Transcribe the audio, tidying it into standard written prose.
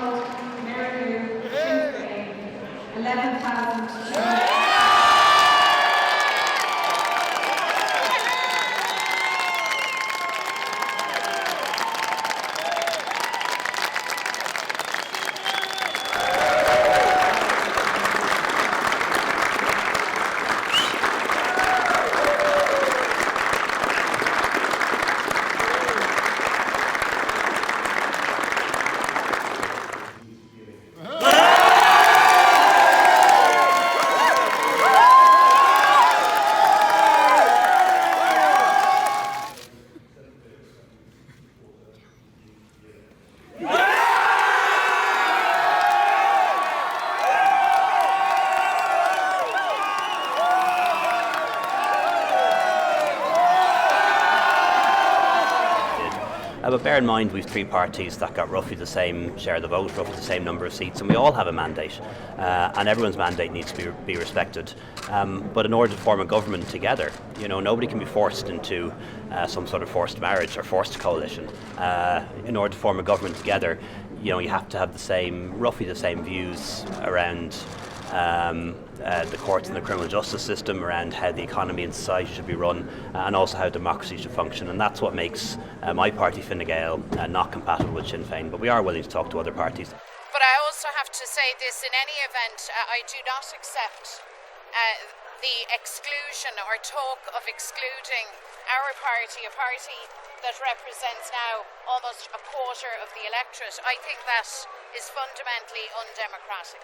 vote, Mayor Sinn Fein, 11,000. But bear in mind, we've three parties that got roughly the same share of the vote, roughly the same number of seats, and we all have a mandate, and everyone's mandate needs to be respected. But in order to form a government together, nobody can be forced into some sort of forced marriage or forced coalition. In order to form a government together, you have to have roughly the same views around the courts and the criminal justice system, around how the economy and society should be run, and also how democracy should function. And that's what makes my party, Fine Gael, not compatible with Sinn Fein. But we are willing to talk to other parties. But I also have to say this: in any event, I do not accept the exclusion or talk of excluding our party, a party that represents now almost a quarter of the electorate. I think that is fundamentally undemocratic.